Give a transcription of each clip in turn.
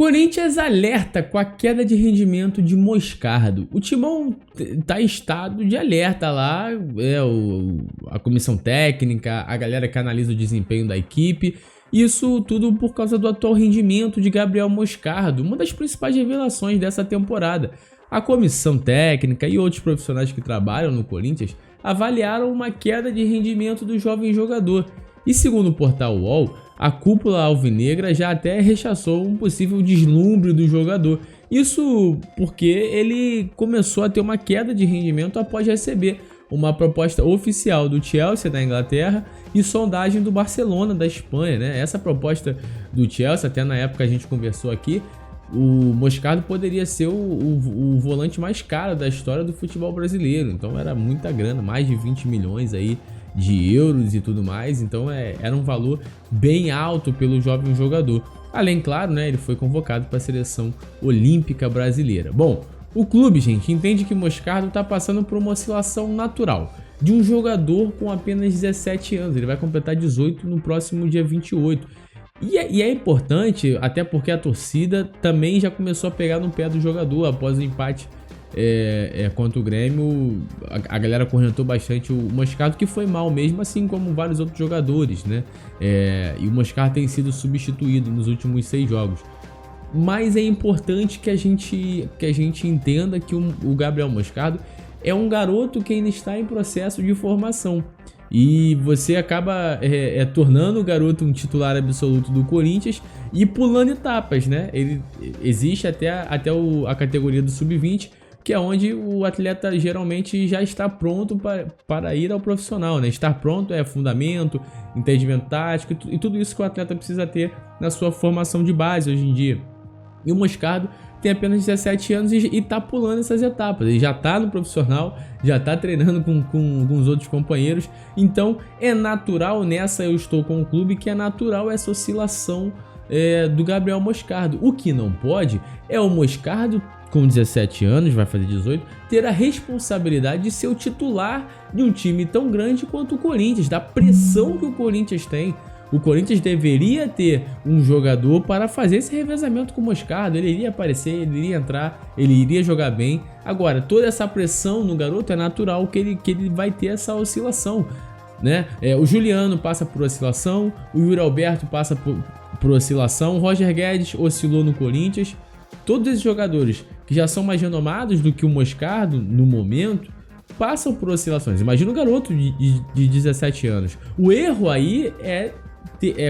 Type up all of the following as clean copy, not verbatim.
Corinthians alerta com a queda de rendimento de Moscardo. O Timão está em estado de alerta lá, a comissão técnica, a galera que analisa o desempenho da equipe. Isso tudo por causa do atual rendimento de Gabriel Moscardo, uma das principais revelações dessa temporada. A comissão técnica e outros profissionais que trabalham no Corinthians avaliaram uma queda de rendimento do jovem jogador. E segundo o portal UOL, a cúpula alvinegra já até rechaçou um possível deslumbre do jogador. Isso porque ele começou a ter uma queda de rendimento após receber uma proposta oficial do Chelsea da Inglaterra e sondagem do Barcelona da Espanha, né? Essa proposta do Chelsea, até na época a gente conversou aqui, o Moscardo poderia ser o volante mais caro da história do futebol brasileiro. Então era muita grana, mais de 20 milhões aí de euros e tudo mais, então era um valor bem alto pelo jovem jogador. Além, claro, né, ele foi convocado para a seleção olímpica brasileira. Bom, o clube, gente, entende que Moscardo está passando por uma oscilação natural de um jogador com apenas 17 anos, ele vai completar 18 no próximo dia 28. E é importante, até porque a torcida também já começou a pegar no pé do jogador após o empate contra o Grêmio. A galera cornetou bastante o Moscardo, que foi mal mesmo, assim como vários outros jogadores, né? E o Moscardo tem sido substituído nos últimos 6 jogos. Mas é importante que a gente entenda que o Gabriel Moscardo é um garoto que ainda está em processo de formação. E você acaba tornando o garoto um titular absoluto do Corinthians e pulando etapas, né? Ele existe até a categoria do sub-20, que é onde o atleta geralmente já está pronto para ir ao profissional, né? Estar pronto é fundamento, entendimento tático e tudo isso que o atleta precisa ter na sua formação de base hoje em dia. E o Moscardo tem apenas 17 anos e está pulando essas etapas. Ele já está no profissional, já está treinando com os outros companheiros. Então é natural, nessa eu estou com o clube, que é natural essa oscilação do Gabriel Moscardo. O que não pode é o Moscardo, com 17 anos, vai fazer 18, ter a responsabilidade de ser o titular de um time tão grande quanto o Corinthians, da pressão que o Corinthians tem. O Corinthians deveria ter um jogador para fazer esse revezamento com o Moscardo. Ele iria aparecer, ele iria entrar, ele iria jogar bem. Agora, toda essa pressão no garoto é natural que ele vai ter essa oscilação, né? O Juliano passa por oscilação, o Yuri Alberto passa por oscilação, o Roger Guedes oscilou no Corinthians. Todos esses jogadores que já são mais renomados do que o Moscardo no momento passam por oscilações. Imagina um garoto de 17 anos. O erro aí é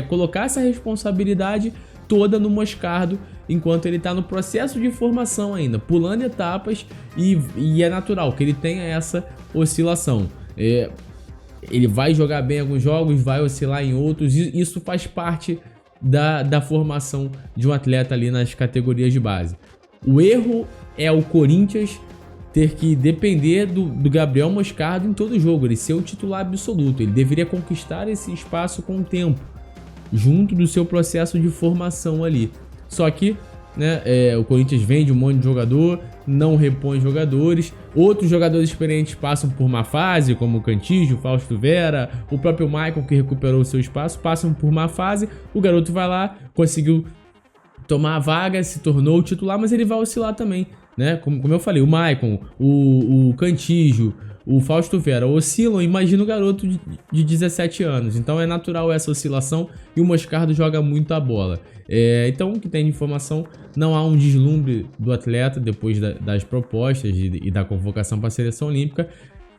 colocar essa responsabilidade toda no Moscardo enquanto ele está no processo de formação ainda, pulando etapas, e é natural que ele tenha essa oscilação. Ele vai jogar bem em alguns jogos, vai oscilar em outros, e isso faz parte da formação de um atleta ali nas categorias de base. O erro é o Corinthians ter que depender do Gabriel Moscardo em todo jogo, ele ser o titular absoluto. Ele deveria conquistar esse espaço com o tempo, junto do seu processo de formação ali. Só que, né, o Corinthians vende um monte de jogador, não repõe jogadores. Outros jogadores experientes passam por má fase, como o Cantígio, o Fausto Vera, o próprio Maicon, que recuperou o seu espaço, passam por má fase. O garoto vai lá, conseguiu tomar a vaga, se tornou o titular, mas ele vai oscilar também, né? Como eu falei, o Maicon, o Cantígio, o Fausto Vera oscilam. Imagina o garoto de 17 anos. Então é natural essa oscilação e o Moscardo joga muito a bola. Então, o que tem de informação, não há um deslumbre do atleta depois das propostas e da convocação para a seleção olímpica.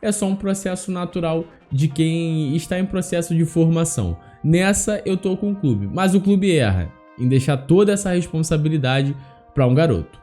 É só um processo natural de quem está em processo de formação. Nessa eu tô com o clube, mas o clube erra em deixar toda essa responsabilidade para um garoto.